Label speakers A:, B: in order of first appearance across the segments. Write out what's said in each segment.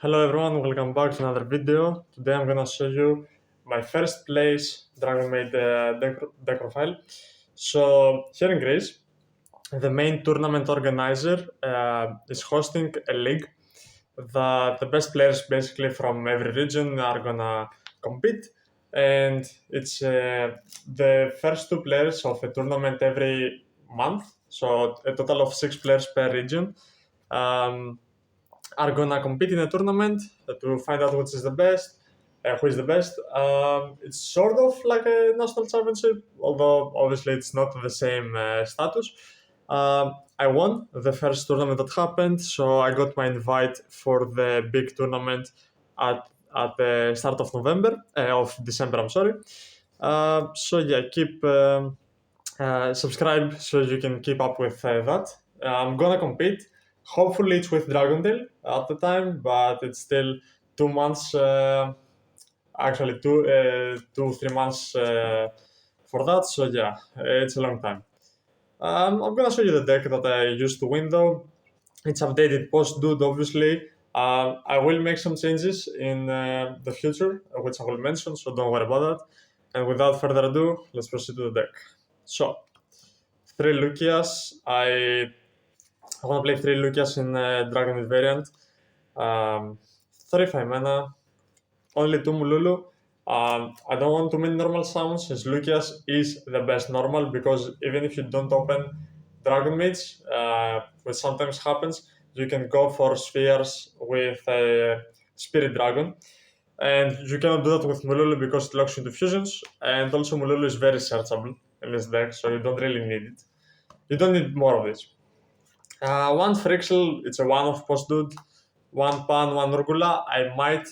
A: Hello everyone, welcome back to another video. Today I'm gonna show you my first place Dragonmaid Drofile. So here in Greece, the main tournament organizer is hosting a league that the best players basically from every region are gonna compete, and it's the first two players of a tournament every month. So a total of 6 players per region. Um, are gonna compete in a tournament to find out which is the best, who is the best. It's sort of like a national championship, although obviously it's not the same status. I won the first tournament that happened, so I got my invite for the big tournament at at the start of December. I'm sorry. So yeah, keep subscribe so you can keep up with that. I'm gonna compete. Hopefully, it's with Dragontail at the time, but it's still 2 months. Actually, 3 months for that. So yeah, it's a long time. I'm gonna show you the deck that I used to win though. It's updated post dude, obviously. I will make some changes in the future, which I will mention, so don't worry about that. And without further ado, let's proceed to the deck. So, 3 Lucias. I want to play 3 Lucias in Dragon variant. Um, 35 mana, only 2 Mululu. I don't want too many normal summons since Lucias is the best normal because even if you don't open Dragonmaids, which sometimes happens, you can go for spheres with Spirit Dragon. And you cannot do that with Mululu because it locks you into fusions, and also Mululu is very searchable in this deck, so you don't really need it. You don't need more of this. One Frixel, it's a one of post dude. One Pan, one Urgula. I might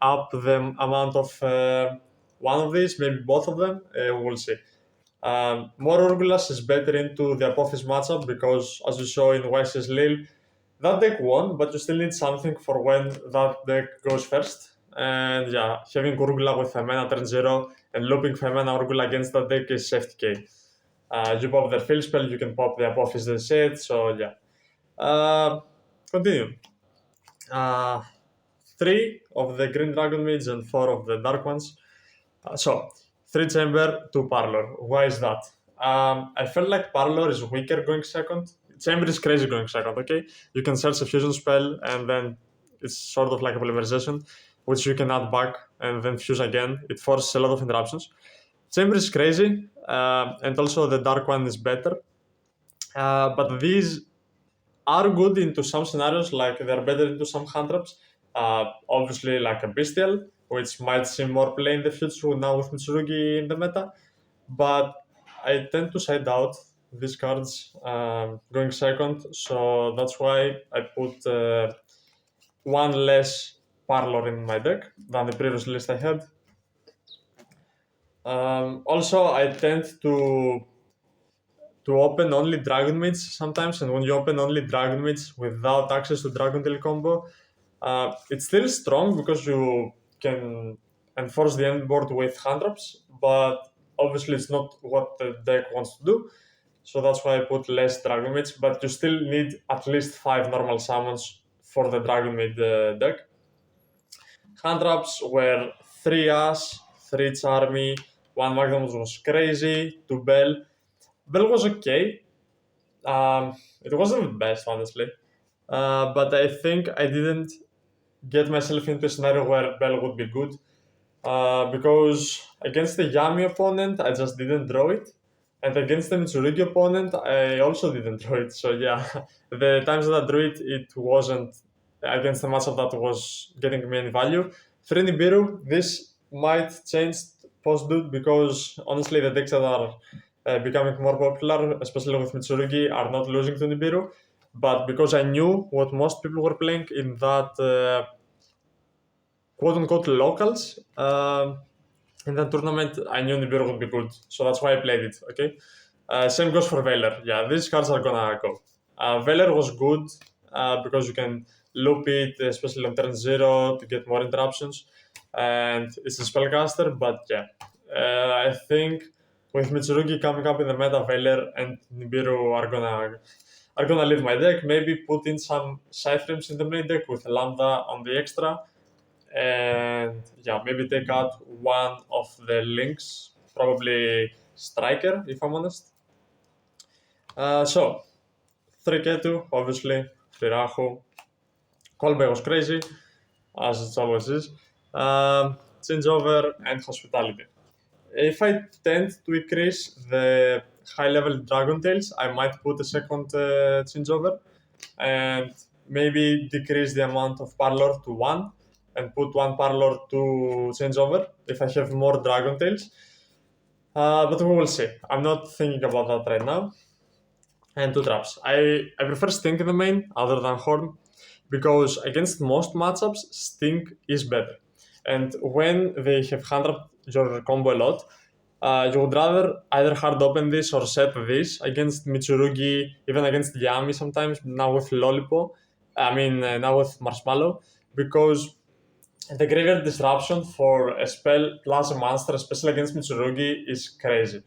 A: up the amount of one of these, maybe both of them. We'll see. More Urgulas is better into the Apophis matchup because, as you saw in YCS Lille, that deck won, but you still need something for when that deck goes first. And yeah, having Urgula with a mana turn 0 and looping 5 mana Urgula against that deck is FTK. You pop their field spell, you can pop the Apophis the set, so yeah. Continue. Uh, 3 of the green dragon maids and 4 of the dark ones. So, 3 chamber, 2 parlor. Why is that? I felt like parlor is weaker going second. Chamber is crazy going second, okay? You can search a fusion spell and then it's sort of like a polymerization, which you can add back and then fuse again. It forces a lot of interruptions. Chamber is crazy, and also the dark one is better. But these are good into some scenarios, like they're better into some hand traps. Obviously, like a Bestial, which might see more play in the future now with Mitsurugi in the meta. But I tend to side out these cards going second, so that's why I put one less Parlor in my deck than the previous list I had. Also, I tend to open only Dragon Maids sometimes, and when you open only Dragon Maids without access to Dragontail combo, it's still strong because you can enforce the end board with hand traps, but obviously it's not what the deck wants to do. So that's why I put less Dragon Maids, but you still need at least 5 normal summons for the Dragon Maid deck. Hand traps were 3 Ash, 3 Charmy, 1 Magnus was crazy, 2 Bell. Bell was okay. It wasn't the best, honestly. But I think I didn't get myself into a scenario where Bell would be good. Because against the Yami opponent, I just didn't draw it. And against the Mitsurugi opponent, I also didn't draw it. So yeah, the times that I drew it, it wasn't against the matchup that was getting me any value. 3 Nibiru, this might change post-dude because honestly the decks that are becoming more popular, especially with Mitsurugi, are not losing to Nibiru. But because I knew what most people were playing in that quote-unquote locals, in that tournament, I knew Nibiru would be good, so that's why I played it. Okay, same goes for Valor. Yeah, these cards are gonna go. Valor was good because you can loop it, especially on turn 0 to get more interruptions, and it's a spellcaster. But yeah, I think with Mitsurugi coming up in the meta, Valor and Nibiru are gonna leave my deck, maybe put in some side frames in the main deck with Lambda on the extra, and yeah, maybe take out one of the links, probably Striker, if I'm honest. So, 3 Ketu, obviously, 3 Rahu. Callback was crazy, as it always is. Changeover and Hospitality. If I tend to increase the high-level Dragontails, I might put a second changeover and maybe decrease the amount of Parlor to 1 and put 1 Parlor to changeover if I have more Dragontails. But we will see. I'm not thinking about that right now. And 2 traps. I prefer Stink in the main other than Horn because against most matchups, Stink is better. And when they have 100 your combo a lot, you would rather either hard open this or set this against Mitsurugi, even against Yami sometimes, now with now with Marshmallow, because the graveyard disruption for a spell plus a monster, especially against Mitsurugi, is crazy.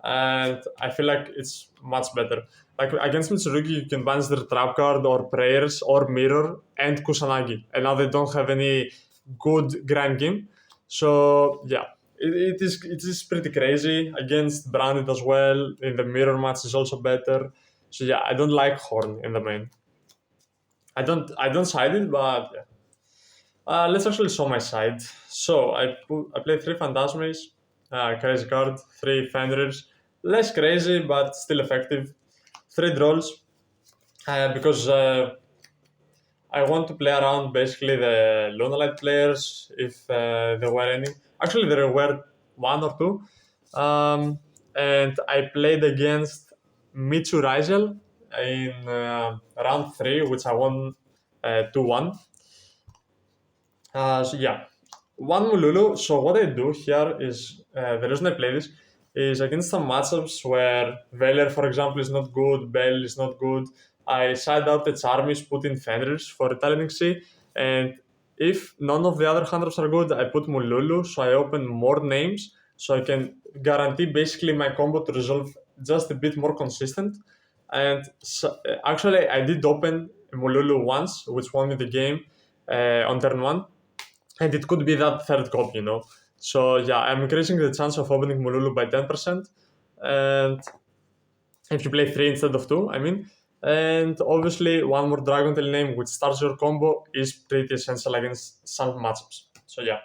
A: And I feel like it's much better. Like against Mitsurugi, you can banish their trap card or prayers or mirror and Kusanagi. And now they don't have any good grind game. So yeah, it is pretty crazy. Against Branded as well, in the mirror match is also better. So yeah, I don't like Horn in the main. I don't side it, but yeah. Let's actually show my side. So I played 3 Phantasmes, crazy card, 3 Fenrir's, less crazy but still effective, 3 Drolls, because I want to play around basically the Lunalight players if there were any. Actually, there were 1 or 2. And I played against Mitsu Rizal in round 3, which I won 2-1. So yeah, one Mululu. So what I do here is the reason I play this is against some matchups where Veler, for example, is not good, Bell is not good. I side out the Charmies, put in Fenrir's for Retaliating Sea, and if none of the other hunters are good, I put Mululu, so I open more names, so I can guarantee basically my combo to resolve just a bit more consistent. And so, actually, I did open Mululu once, which won me the game on turn 1, and it could be that third copy. So yeah, I'm increasing the chance of opening Mululu by 10%, and if you play 3 instead of 2, I mean. And obviously, one more Dragontail name which starts your combo is pretty essential against some matchups. So yeah,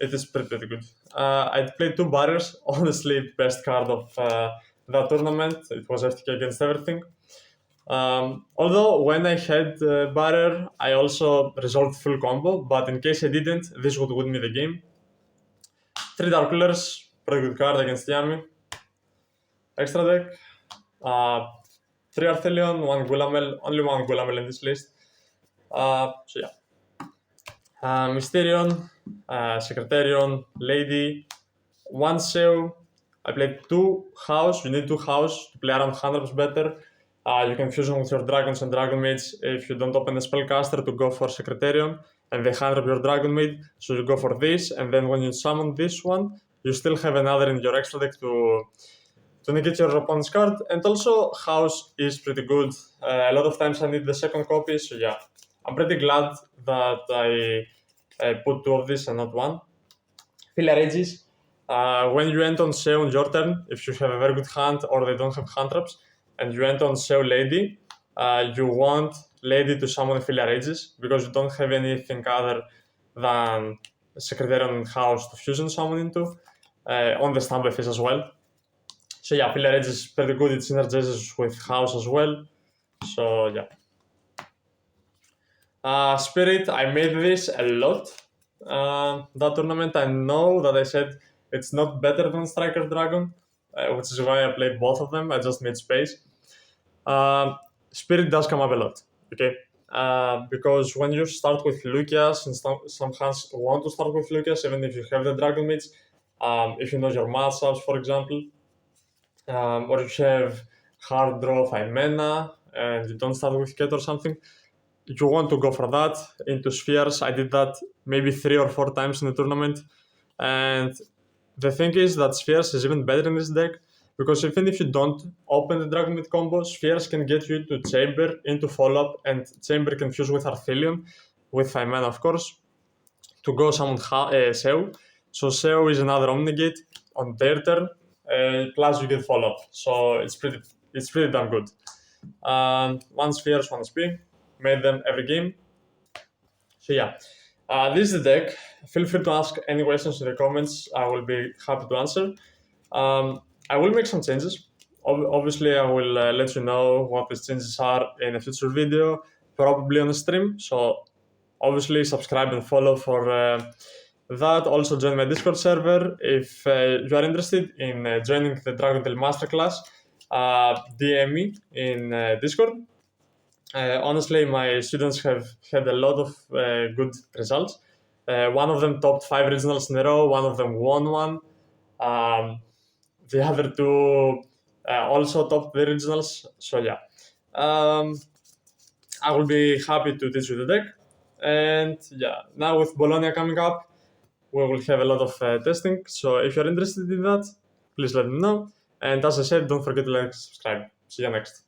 A: it is pretty good. I played 2 barriers, honestly, best card of that tournament. It was FTK against everything. Although when I had barrier, I also resolved full combo, but in case I didn't, this would win me the game. 3 Dark Rulers, pretty good card against Yami. Extra deck. 3 Arthelion, 1 Gulamel, only 1 Gulamel in this list. So yeah. Mysterion, Secretarion, Lady, 1 Seu. I played 2 House. You need 2 House to play around 100% better. You can fusion with your Dragons and Dragonmaids if you don't open the Spellcaster to go for Secretarion, and they 100 your Dragonmaid, so you go for this, and then when you summon this one, you still have another in your extra deck to negate your opponent's card, and also House is pretty good. A lot of times I need the second copy, so yeah, I'm pretty glad that I put 2 of this and not 1. Filler Ages. When you end on Seu on your turn, if you have a very good hand or they don't have hand traps, and you end on Seu Lady, you want Lady to summon Filler Ages because you don't have anything other than Secretarian House to fusion summon into, on the standby phase as well. So yeah, Filler Ages is pretty good, it synergizes with House as well. So yeah. Spirit, I made this a lot. That tournament, I know that I said it's not better than Striker Dragon, which is why I played both of them. I just made space. Spirit does come up a lot, okay? Because when you start with Lucius, and some hands want to start with Lucius, even if you have the Dragon Mage, if you know your matchups, for example, or you have hard draw 5 mana, and you don't start with Ket or something, you want to go for that into Spheres. I did that maybe 3 or 4 times in the tournament, and the thing is that Spheres is even better in this deck because even if you don't open the Dragonmaid combo, spheres can get you to Chamber, into follow-up, and Chamber can fuse with Arthelion, with 5 mana of course, to go summon Seu. So Seu is another Omnigate on their turn, plus you get follow-up, so it's pretty damn good. 1 spheres, 1 SP, made them every game. So yeah, this is the deck. Feel free to ask any questions in the comments. I will be happy to answer. I will make some changes. Obviously, I will let you know what these changes are in a future video, probably on a stream. So obviously, subscribe and follow for that. Also, join my Discord server if you are interested in joining the Dragontail Masterclass. DM me in Discord. Honestly, my students have had a lot of good results. One of them topped 5 regionals in a row, one of them won one. The other two also topped the regionals. So yeah, I will be happy to teach you the deck. And yeah, now with Bologna coming up, we will have a lot of testing. So if you're interested in that, please let me know. And as I said, don't forget to like and subscribe. See you next.